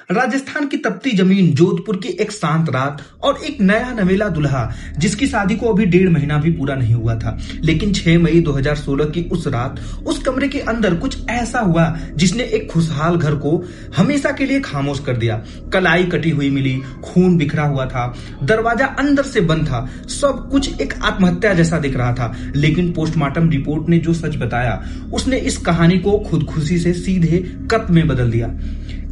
राजस्थान की तपती जमीन, जोधपुर की एक शांत रात और एक नया नवेला दुल्हा जिसकी शादी को अभी 1.5 महीना भी पूरा नहीं हुआ था। लेकिन 6 मई 2016 की उस रात उस कमरे के अंदर कुछ ऐसा हुआ जिसने एक खुशहाल घर को हमेशा के लिए खामोश कर दिया। कलाई कटी हुई मिली, खून बिखरा हुआ था, दरवाजा अंदर से बंद था, सब कुछ एक आत्महत्या जैसा दिख रहा था। लेकिन पोस्टमार्टम रिपोर्ट ने जो सच बताया उसने इस कहानी को खुदकुशी से सीधे कत्ल में बदल दिया।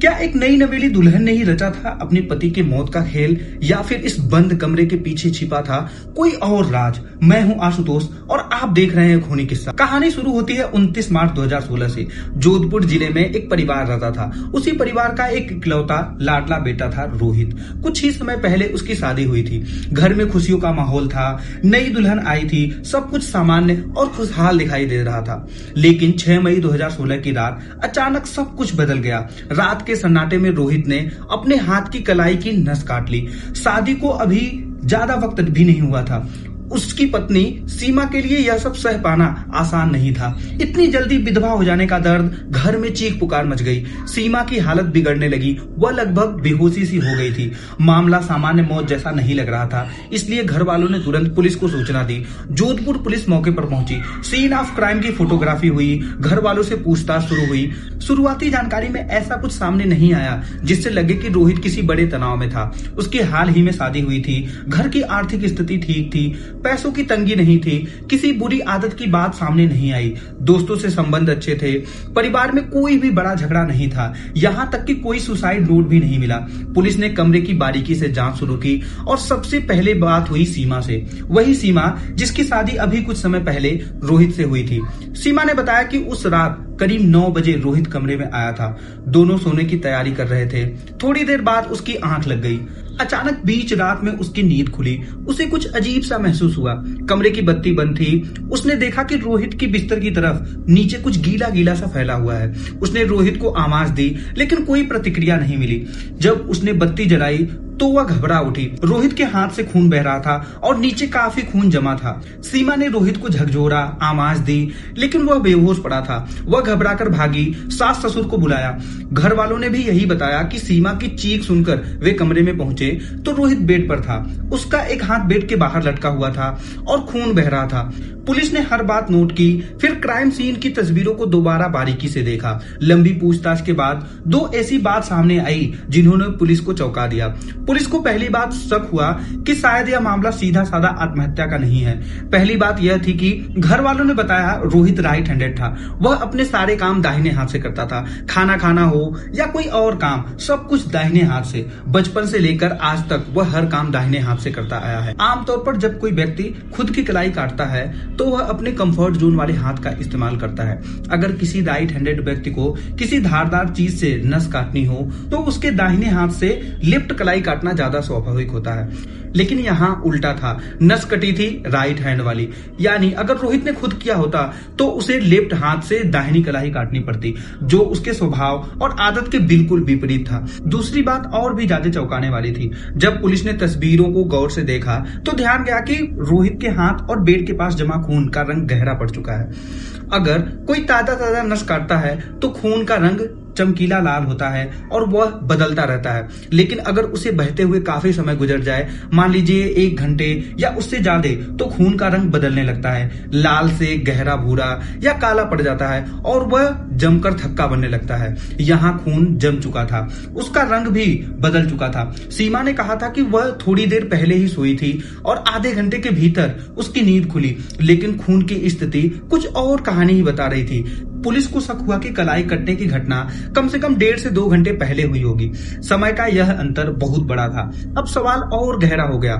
क्या एक नई नवेली दुल्हन ने ही रचा था अपने पति के मौत का खेल, या फिर इस बंद कमरे के पीछे छिपा था कोई और राज? मैं हूं आशुतोष और आप देख रहे हैं खूनी किस्सा। कहानी शुरू होती है 29 मार्च 2016 से। जोधपुर जिले में एक परिवार रहता था। उसी परिवार का एक इकलौता लाडला बेटा था रोहित। कुछ ही समय पहले उसकी शादी हुई थी। घर में खुशियों का माहौल था, नई दुल्हन आई थी, सब कुछ सामान्य और खुशहाल दिखाई दे रहा था। लेकिन 6 मई 2016 की रात अचानक सब कुछ बदल गया। रात के सन्नाटे में रोहित ने अपने हाथ की कलाई की नस काट ली। शादी को अभी ज्यादा वक्त भी नहीं हुआ था। उसकी पत्नी सीमा के लिए यह सब सह पाना आसान नहीं था। इतनी जल्दी विधवा हो जाने का दर्द, घर में चीख पुकार मच गई। सीमा की हालत बिगड़ने लगी, वह लगभग बेहोशी सी हो गई थी। मामला सामान्य मौत जैसा नहीं लग रहा था, इसलिए घर वालों ने तुरंत पुलिस को सूचना दी। जोधपुर पुलिस मौके पर पहुंची। सीन ऑफ क्राइम की फोटोग्राफी हुई, घर वालों से पूछताछ शुरू हुई। शुरुआती जानकारी में ऐसा कुछ सामने नहीं आया जिससे लगे कि रोहित किसी बड़े तनाव में था। उसकी हाल ही में शादी हुई थी, घर की आर्थिक स्थिति ठीक थी, पैसों की तंगी नहीं थी, किसी बुरी आदत की बात सामने नहीं आई, दोस्तों से संबंध अच्छे थे, परिवार में कोई भी बड़ा झगड़ा नहीं था, यहां तक कि कोई सुसाइड नोट भी नहीं मिला। पुलिस ने कमरे की बारीकी से जांच शुरू की और सबसे पहले बात हुई सीमा से। वही सीमा जिसकी शादी अभी कुछ समय पहले रोहित से हुई थी। सीमा ने बताया कि उस रात करीब 9 बजे रोहित कमरे में आया था। दोनों सोने की तैयारी कर रहे थे। थोड़ी देर बाद उसकी आंख लग गई। अचानक बीच रात में उसकी नींद खुली। उसे कुछ अजीब सा महसूस हुआ। कमरे की बत्ती बंद थी। उसने देखा कि रोहित की बिस्तर की तरफ नीचे कुछ गीला गीला सा फैला हुआ है। उसने रोहित को आवाज दी लेकिन कोई प्रतिक्रिया नहीं मिली। जब उसने बत्ती जलाई तो वह घबरा उठी। रोहित के हाथ से खून बह रहा था और नीचे काफी खून जमा था। सीमा ने रोहित को झकझोरा, आवाज दी, लेकिन वह बेहोश पड़ा था। वह घबराकर भागी, सास ससुर को बुलाया। घर वालों ने भी यही बताया कि सीमा की चीख सुनकर वे कमरे में पहुंचे तो रोहित बेड पर था। उसका एक हाथ बेड के बाहर लटका हुआ था और खून बह रहा था। पुलिस ने हर बात नोट की, फिर क्राइम सीन की तस्वीरों को दोबारा बारीकी से देखा। लंबी पूछताछ के बाद 2 ऐसी बात सामने आई जिन्होंने पुलिस को चौंका दिया। पुलिस को पहली बात शक हुआ कि शायद यह मामला सीधा साधा आत्महत्या का नहीं है। पहली बात यह थी कि घर वालों ने बताया रोहित राइट हैंडेड था। वह अपने सारे काम दाहिने हाथ से करता था। खाना खाना हो या कोई और काम, सब कुछ दाहिने हाथ से। बचपन से लेकर आज तक वह हर काम दाहिने हाथ से करता आया है। आमतौर पर जब कोई व्यक्ति खुद की कलाई काटता है तो वह अपने कंफर्ट जोन वाले हाथ का इस्तेमाल करता है। अगर किसी राइट हैंडेड व्यक्ति को किसी धारदार चीज से नस काटनी हो तो उसके दाहिने हाथ से लेफ्ट कलाई काटना ज्यादा स्वाभाविक होता है। लेकिन यहाँ उल्टा था, नस कटी थी राइट हैंड वाली। यानी अगर रोहित ने खुद किया होता तो उसे लेफ्ट हाथ से दाहिनी कलाई काटनी पड़ती, जो उसके स्वभाव और आदत के बिल्कुल विपरीत था। दूसरी बात और भी ज्यादा चौंकाने वाली थी। जब पुलिस ने तस्वीरों को गौर से देखा तो ध्यान गया कि रोहित के हाथ और बेड के पास जमा खून का रंग गहरा पड़ चुका है। अगर कोई ताजा नस काटता है तो खून का रंग चमकीला लाल होता है और वह बदलता रहता है। लेकिन अगर उसे बहते हुए काफी समय गुजर जाए, मान लीजिए 1 घंटे या उससे ज्यादा, तो खून का रंग बदलने लगता है। लाल से गहरा भूरा या काला पड़ जाता है और वह जमकर थक्का बनने लगता है। यहाँ खून जम चुका था, उसका रंग भी बदल चुका था। सीमा ने कहा था कि वह थोड़ी देर पहले ही सोई थी और आधे घंटे के भीतर उसकी नींद खुली, लेकिन खून की स्थिति कुछ और कहानी ही बता रही थी। पुलिस को शक हुआ कि कलाई कटने की घटना कम से कम 1.5 से 2 घंटे पहले हुई होगी। समय का यह अंतर बहुत बड़ा था। अब सवाल और गहरा हो गया।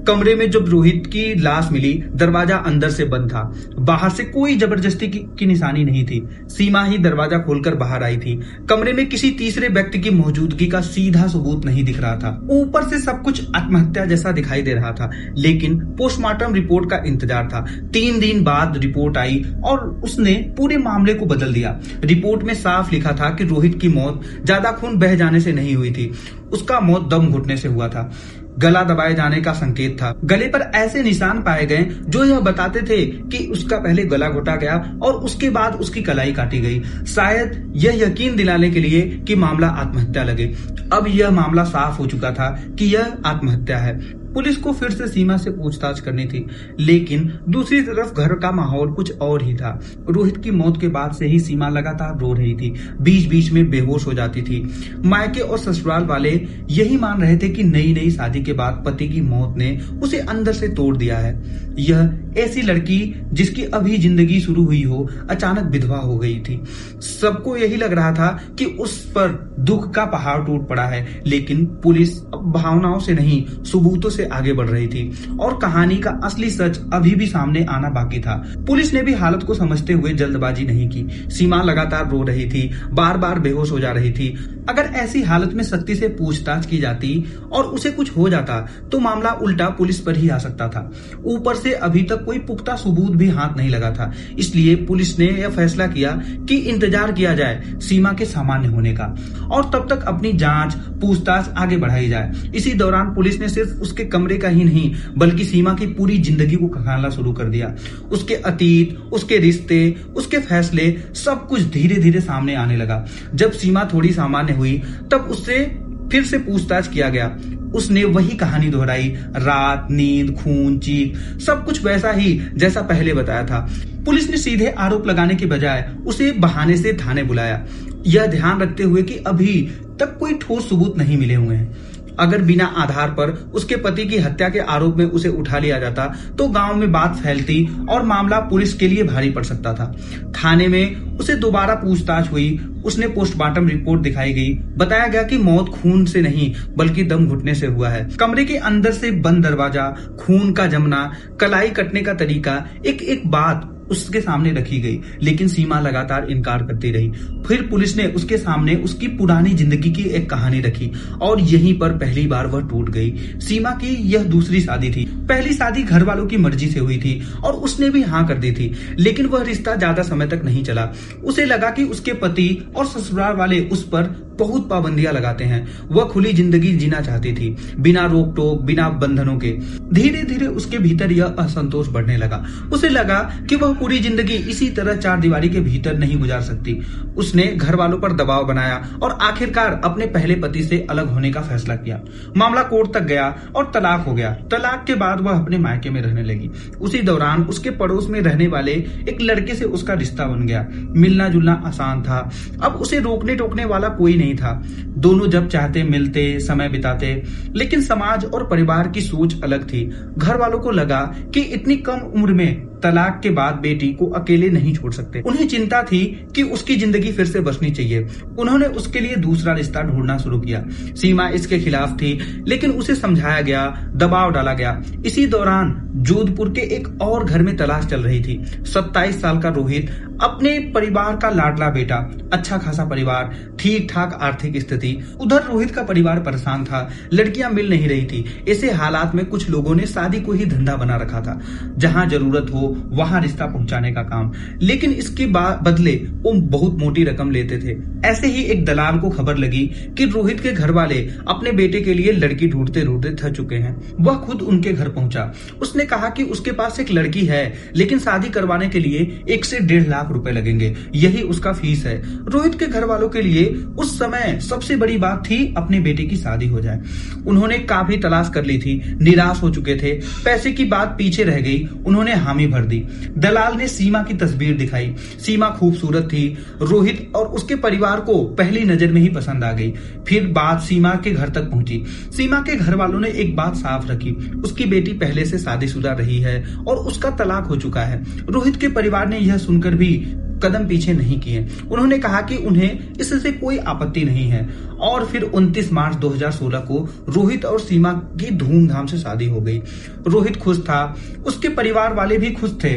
कमरे में जब रोहित की लाश मिली, दरवाजा अंदर से बंद था। बाहर से कोई जबरदस्ती की निशानी नहीं थी। सीमा ही दरवाजा खोलकर बाहर आई थी। कमरे में किसी तीसरे व्यक्ति की मौजूदगी का सीधा सबूत नहीं दिख रहा था। ऊपर से सब कुछ आत्महत्या जैसा दिखाई दे रहा था, लेकिन पोस्टमार्टम रिपोर्ट का इंतजार था। 3 दिन बाद रिपोर्ट आई और उसने पूरे मामले को बदल दिया। रिपोर्ट में साफ लिखा था कि रोहित की मौत ज्यादा खून बह जाने से नहीं हुई थी, उसका मौत दम घुटने से हुआ था। गला दबाए जाने का संकेत था। गले पर ऐसे निशान पाए गए जो यह बताते थे कि उसका पहले गला घोटा गया और उसके बाद उसकी कलाई काटी गई, शायद यह यकीन दिलाने के लिए कि मामला आत्महत्या लगे। अब यह मामला साफ हो चुका था कि यह आत्महत्या है। पुलिस को फिर से सीमा से पूछताछ करनी थी, लेकिन दूसरी तरफ घर का माहौल कुछ और ही था। रोहित की मौत के बाद से ही सीमा लगातार रो रही थी, बीच बीच में बेहोश हो जाती थी। मायके और ससुराल वाले यही मान रहे थे कि नई नई शादी के बाद पति की मौत ने उसे अंदर से तोड़ दिया है। यह ऐसी लड़की जिसकी अभी जिंदगी शुरू हुई हो, अचानक विधवा हो गई थी। सबको यही लग रहा था कि उस पर दुख का पहाड़ टूट पड़ा है, लेकिन पुलिस भावनाओं से नहीं, सबूतों से आगे बढ़ रही थी और कहानी का असली सच अभी भी सामने आना बाकी था। पुलिस ने भी हालत को समझते हुए जल्दबाजी नहीं की। सीमा लगातार रो रही थी, बार बार बेहोश हो जा रही थी। अगर ऐसी हालत में सख्ती से पूछताछ की जाती और उसे कुछ हो जाता तो मामला उल्टा पुलिस पर ही आ सकता था। ऊपर से अभी तक कोई पुख्ता सबूत भी हाथ नहीं लगा था, इसलिए पुलिस ने यह फैसला किया कि इंतजार किया जाए सीमा के सामान्य होने का और तब तक अपनी जांच पूछताछ आगे बढ़ाई जाए। इसी दौरान पुलिस ने सिर्फ उसके कमरे का ही नहीं बल्कि सीमा की पूरी जिंदगी को खंगालना शुरू कर दिया। उसके अतीत, उसके रिश्ते, उसके फैसले, सब कुछ धीरे धीरे सामने आने लगा। जब सीमा थोड़ी सामान्य हुई तब उससे फिर से पूछताछ किया गया। उसने वही कहानी दोहराई, रात, नींद, खून, चीख, सब कुछ वैसा ही जैसा पहले बताया था। पुलिस ने सीधे आरोप लगाने के बजाय उसे बहाने से थाने बुलाया, यह ध्यान रखते हुए कि अभी तक कोई ठोस सबूत नहीं मिले हुए हैं। अगर बिना आधार पर उसके पति की हत्या के आरोप में उसे उठा लिया जाता तो गांव में बात फैलती और मामला पुलिस के लिए भारी पड़ सकता था। थाने में उसे दोबारा पूछताछ हुई। उसने पोस्टमार्टम रिपोर्ट दिखाई गई। बताया गया कि मौत खून से नहीं बल्कि दम घुटने से हुआ है। कमरे के अंदर से बंद दरवाजा, खून का जमना, कलाई कटने का तरीका, एक एक बात उसके सामने रखी गई, लेकिन सीमा लगातार इनकार करती रही। फिर पुलिस ने उसके सामने उसकी पुरानी जिंदगी की एक कहानी रखी और यहीं पर पहली बार वह टूट गई। सीमा की यह दूसरी शादी थी। पहली शादी घर वालों की मर्जी से हुई थी और उसने भी हाँ कर दी थी, लेकिन वह रिश्ता ज्यादा समय तक नहीं चला। उसे लगा कि उसके पति और ससुराल वाले उस पर बहुत पाबंदियां लगाते हैं। वह खुली जिंदगी जीना चाहती थी, बिना रोक टोक, बिना बंधनों के। धीरे धीरे उसके भीतर यह असंतोष बढ़ने लगा। उसे लगा कि वह पूरी जिंदगी इसी तरह चार दीवारी के भीतर नहीं गुजार सकती। उसने घर वालों पर दबाव बनाया और आखिरकार अपने पहले पति से अलग होने का फैसला किया। मामला कोर्ट तक गया और तलाक हो गया। तलाक के बाद वह अपने मायके में रहने लगी। उसी दौरान उसके पड़ोस में रहने वाले एक लड़के से उसका रिश्ता बन गया। मिलना जुलना आसान था। अब उसे रोकने टोकने वाला कोई नहीं था। दोनों जब चाहते मिलते, समय बिताते, लेकिन समाज और परिवार की सोच अलग थी। घर वालों को लगा कि इतनी कम उम्र में तलाक के बाद बेटी को अकेले नहीं छोड़ सकते। उन्हें चिंता थी कि उसकी जिंदगी फिर से बसनी चाहिए। उन्होंने उसके लिए दूसरा रिश्ता ढूंढना शुरू किया। सीमा इसके खिलाफ थी, लेकिन उसे समझाया गया, दबाव डाला गया। इसी दौरान जोधपुर के एक और घर में तलाश चल रही थी। 27 साल का रोहित, अपने परिवार का लाडला बेटा, अच्छा खासा परिवार, ठीक ठाक आर्थिक स्थिति। उधर रोहित का परिवार परेशान था, लड़कियां मिल नहीं रही थी। ऐसे हालात में कुछ लोगों ने शादी को ही धंधा बना रखा था, जहां जरूरत हो वहां रिश्ता पहुंचाने का काम। लेकिन इसके बदले वो बहुत मोटी रकम लेते थे। ऐसे ही एक दलाल को खबर लगी कि रोहित के घर वाले अपने बेटे के लिए लड़की ढूंढते ढूंढते थक चुके हैं। वह खुद उनके घर पहुंचा। उसने कहा कि उसके पास एक लड़की है, लेकिन शादी करवाने के लिए 1 से 1.5 लाख रुपए लगेंगे, यही उसका फीस है। रोहित के घर वालों के लिए उस समय सबसे बड़ी बात थी अपने बेटे की शादी हो जाए। उन्होंने काफी तलाश कर ली थी, निराश हो चुके थे। पैसे की बात पीछे रह गई, उन्होंने हामी भर दी। दलाल ने सीमा की तस्वीर दिखाई। सीमा खूबसूरत थी। रोहित और उसके परिवार को पहली नजर में ही पसंद आ गई। फिर बात सीमा के घर तक पहुंची। सीमा के घर वालों ने एक बात साफ रखी, उसकी बेटी पहले से शादीशुदा रही है और उसका तलाक हो चुका है। रोहित के परिवार ने यह सुनकर भी कदम पीछे नहीं किए। उन्होंने कहा कि उन्हें इससे कोई आपत्ति नहीं है। और फिर 29 मार्च 2016 को रोहित और सीमा की धूमधाम से शादी हो गई। रोहित खुश था, उसके परिवार वाले भी खुश थे।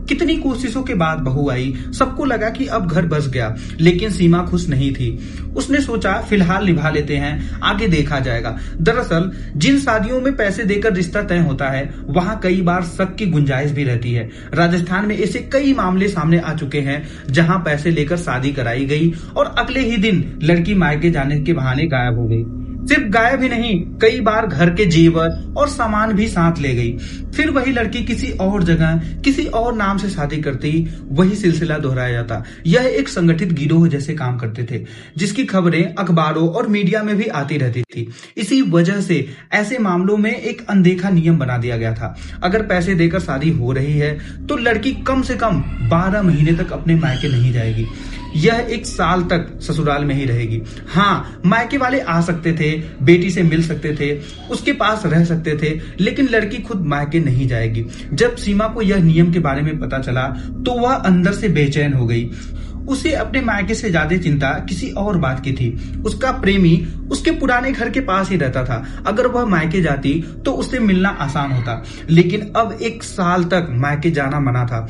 कितनी कोशिशों के बाद बहू आई, सबको लगा कि अब घर बस गया, लेकिन सीमा खुश नहीं थी। उसने सोचा फिलहाल निभा लेते हैं, आगे देखा जाएगा। दरअसल जिन शादियों में पैसे देकर रिश्ता तय होता है, वहां कई बार शक की गुंजाइश भी रहती है। राजस्थान में ऐसे कई मामले सामने आ चुके हैं जहां पैसे लेकर शादी कराई गई और अगले ही दिन लड़की मायके जाने के बहाने गायब हो गई। सिर्फ गायब ही नहीं, कई बार घर के जेवर और सामान भी साथ ले गई। फिर वही लड़की किसी और जगह किसी और नाम से शादी करती, वही सिलसिला दोहराया जाता। यह एक संगठित गिरोह जैसे काम करते थे, जिसकी खबरें अखबारों और मीडिया में भी आती रहती थी। इसी वजह से ऐसे मामलों में एक अनदेखा नियम बना दिया गया था। अगर पैसे देकर शादी हो रही है तो लड़की कम से कम 12 महीने तक अपने मायके नहीं जाएगी। यह 1 साल तक ससुराल में ही रहेगी। हाँ, मायके वाले आ सकते थे, बेटी से मिल सकते थे, उसके पास रह सकते थे, लेकिन लड़की खुद मायके नहीं जाएगी। जब सीमा को यह नियम के बारे में पता चला तो वह अंदर से बेचैन हो गई। उसे अपने मायके से ज्यादा चिंता किसी और बात की थी। उसका प्रेमी उसके पुराने घर के पास ही रहता था। अगर वह मायके जाती तो उससे मिलना आसान होता, लेकिन अब 1 साल तक मायके जाना मना था।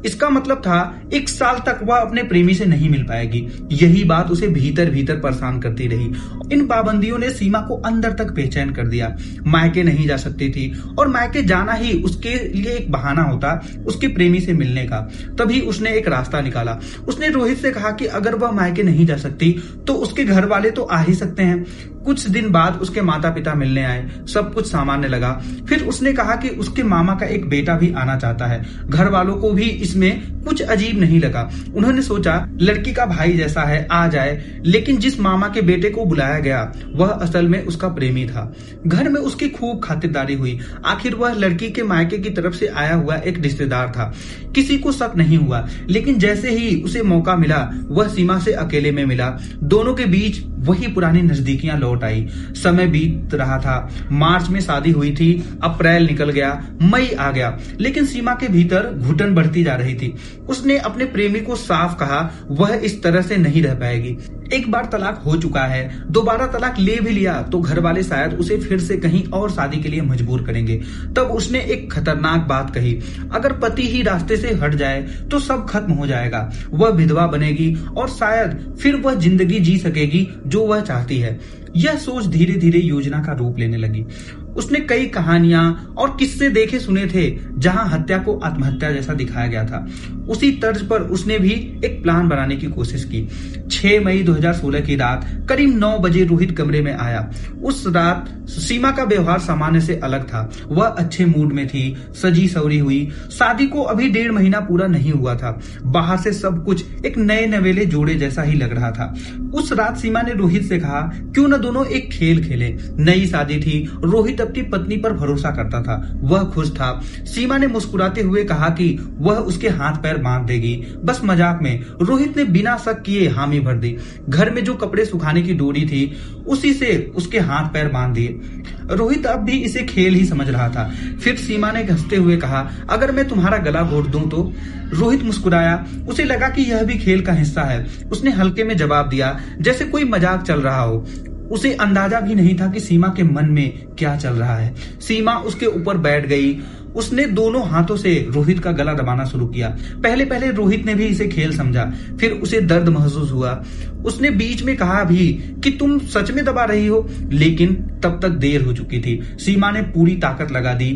इसका मतलब था 1 साल तक वह अपने प्रेमी से नहीं मिल पाएगी। यही बात उसे भीतर भीतर परेशान करती रही। इन पाबंदियों ने सीमा को अंदर तक बेचैन कर दिया। मायके नहीं जा सकती थी और मायके जाना ही उसके लिए एक बहाना होता उसके प्रेमी से मिलने का। तभी उसने एक रास्ता निकाला। उसने रोहित से कहा कि अगर वह मायके नहीं जा सकती तो उसके घर वाले तो आ ही सकते हैं। कुछ दिन बाद उसके माता पिता मिलने आए। सब कुछ सामान्य लगा। फिर उसने कहा कि उसके मामा का एक बेटा भी आना चाहता है। घर वालों को भी इसमें कुछ अजीब नहीं लगा। उन्होंने सोचा लड़की का भाई जैसा है, आ जाए। लेकिन जिस मामा के बेटे को बुलाया गया वह असल में उसका प्रेमी था। घर में उसकी खूब खातिरदारी हुई। आखिर वह लड़की के मायके की तरफ से आया हुआ एक रिश्तेदार था। किसी को शक नहीं हुआ, लेकिन जैसे ही उसे मौका मिला वह सीमा से अकेले में मिला। दोनों के बीच वही पुरानी नजदीकियां लौट आई। समय बीत रहा था। मार्च में शादी हुई थी, अप्रैल निकल गया, मई आ गया, लेकिन सीमा के भीतर घुटन बढ़ती जा रही थी। उसने अपने प्रेमी को साफ कहा वह इस तरह से नहीं रह पाएगी। एक बार तलाक हो चुका है, दोबारा तलाक ले भी लिया तो घर वाले शायद उसे फिर से कहीं और शादी के लिए मजबूर करेंगे। तब उसने एक खतरनाक बात कही, अगर पति ही रास्ते से हट जाए तो सब खत्म हो जाएगा। वह विधवा बनेगी और शायद फिर वह जिंदगी जी सकेगी जो वह चाहती है। यह सोच धीरे धीरे योजना का रूप लेने लगी। उसने कई कहानियां और किस्से देखे सुने थे जहां हत्या को आत्महत्या जैसा दिखाया गया था। उसी तर्ज पर उसने भी एक प्लान बनाने की कोशिश की। 6 मई 2016 की रात करीब 9 बजे रोहित कमरे में आया। उस रात सीमा का व्यवहार सामान्य से अलग था। वह अच्छे मूड में थी, सजी सवरी हुई। शादी को अभी 1.5 महीना पूरा नहीं हुआ था। बाहर से सब कुछ एक नए नवेले जोड़े जैसा ही लग रहा था। उस रात सीमा ने रोहित से कहा क्यों न दोनों एक खेल खेलें। नई शादी थी, रोहित अपनी पत्नी पर भरोसा करता था, वह खुश था। सीमा ने मुस्कुराते हुए कहा कि वह उसके हाथ पैर बांध देगी, बस मजाक में। रोहित ने बिना शक किए हामी भर दी। घर में जो कपड़े सुखाने की डोरी थी उसी से उसके हाथ पैर बांध दिए। रोहित अब भी इसे खेल ही समझ रहा था। फिर सीमा ने हंसते हुए कहा अगर मैं तुम्हारा गला घोट दूं तो? रोहित मुस्कुराया। उसे लगा कि यह भी खेल का हिस्सा है। उसने हल्के में जवाब दिया जैसे कोई मजाक चल रहा हो। उसे अंदाजा भी नहीं था कि सीमा के मन में क्या चल रहा है। सीमा उसके ऊपर बैठ गई। उसने दोनों हाथों से रोहित का गला दबाना शुरू किया। पहले पहले रोहित ने भी इसे खेल समझा, फिर उसे दर्द महसूस हुआ। उसने बीच में कहा भी कि तुम सच में दबा रही हो, लेकिन तब तक देर हो चुकी थी। सीमा ने पूरी ताकत लगा दी।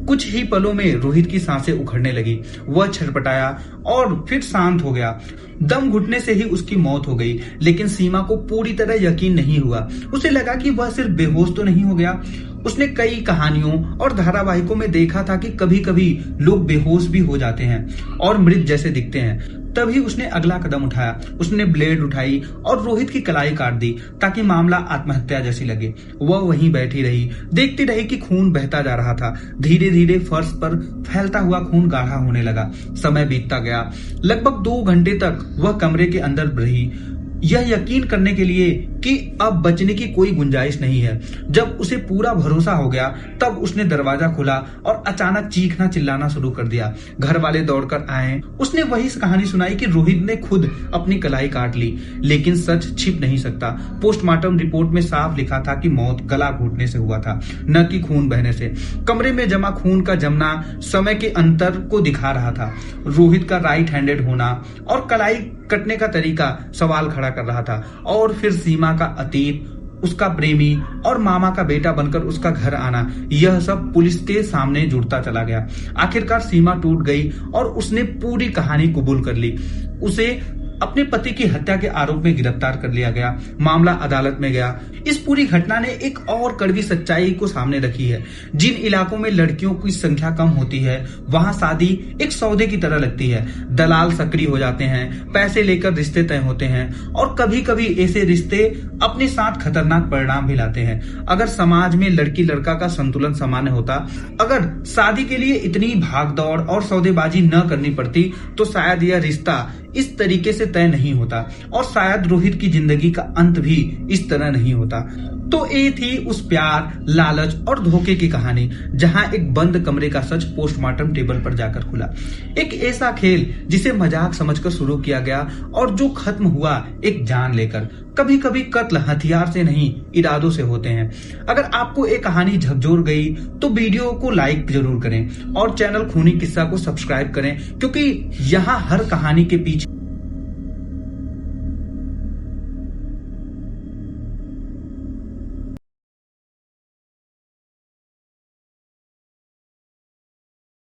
कुछ ही पलों में रोहित की सांसें उखड़ने लगी। वह छटपटाया और फिर शांत हो गया। दम घुटने से ही उसकी मौत हो गई, लेकिन सीमा को पूरी तरह यकीन नहीं हुआ। उसे लगा कि वह सिर्फ बेहोश तो नहीं हो गया। उसने कई कहानियों और धारावाहिकों में देखा था कि कभी कभी लोग बेहोश भी हो जाते हैं और मृत जैसे दिखते हैं। तभी उसने अगला कदम उठाया। उसने ब्लेड उठाई और रोहित की कलाई काट दी ताकि मामला आत्महत्या जैसी लगे। वह वहीं बैठी रही, देखती रही कि खून बहता जा रहा था। धीरे धीरे फर्श पर फैलता हुआ खून गाढ़ा होने लगा। समय बीतता गया। लगभग 2 घंटे तक वह कमरे के अंदर रही, यह यकीन करने के लिए कि अब बचने की कोई गुंजाइश नहीं है। जब उसे पूरा भरोसा हो गया तब उसने दरवाजा खोला और अचानक चीखना चिल्लाना शुरू कर दिया। घर वाले दौड़कर आए। उसने वही कहानी सुनाई कि रोहित ने खुद अपनी कलाई काट ली, लेकिन सच छिप नहीं सकता। पोस्टमार्टम रिपोर्ट में साफ लिखा था कि मौत गला घोटने से हुआ था, न कि खून बहने से। कमरे में जमा खून का जमना समय के अंतर को दिखा रहा था। रोहित का राइट हैंडेड होना और कलाई कटने का तरीका सवाल खड़ा कर रहा था। और फिर सीमा का अतीत, उसका प्रेमी और मामा का बेटा बनकर उसका घर आना, यह सब पुलिस के सामने जुड़ता चला गया। आखिरकार सीमा टूट गई और उसने पूरी कहानी कबूल कर ली। उसे अपने पति की हत्या के आरोप में गिरफ्तार कर लिया गया। मामला अदालत में गया। इस पूरी घटना ने एक और कड़वी सच्चाई को सामने रखी है। जिन इलाकों में लड़कियों की संख्या कम होती है वहां शादी एक सौदे की तरह लगती है। दलाल सक्रिय हो जाते हैं, पैसे लेकर रिश्ते तय होते हैं और कभी कभी ऐसे रिश्ते अपने साथ खतरनाक परिणाम भी लाते हैं। अगर समाज में लड़की लड़का का संतुलन सामान्य होता, अगर शादी के लिए इतनी भागदौड़ और सौदेबाजी न करनी पड़ती, तो शायद यह रिश्ता इस तरीके से तय नहीं होता और शायद रोहित की जिंदगी का अंत भी इस तरह नहीं होता। तो ये थी उस प्यार, लालच और धोखे की कहानी, जहां एक बंद कमरे का सच पोस्टमार्टम टेबल पर जाकर खुला। एक ऐसा खेल जिसे मजाक समझकर शुरू किया गया और जो खत्म हुआ एक जान लेकर। कभी कभी कत्ल हथियार से नहीं, इरादों से होते हैं। अगर आपको ये कहानी झकझोर गई तो वीडियो को लाइक जरूर करें और चैनल खूनी किस्सा को सब्सक्राइब करें, क्योंकि यहाँ हर कहानी के पीछे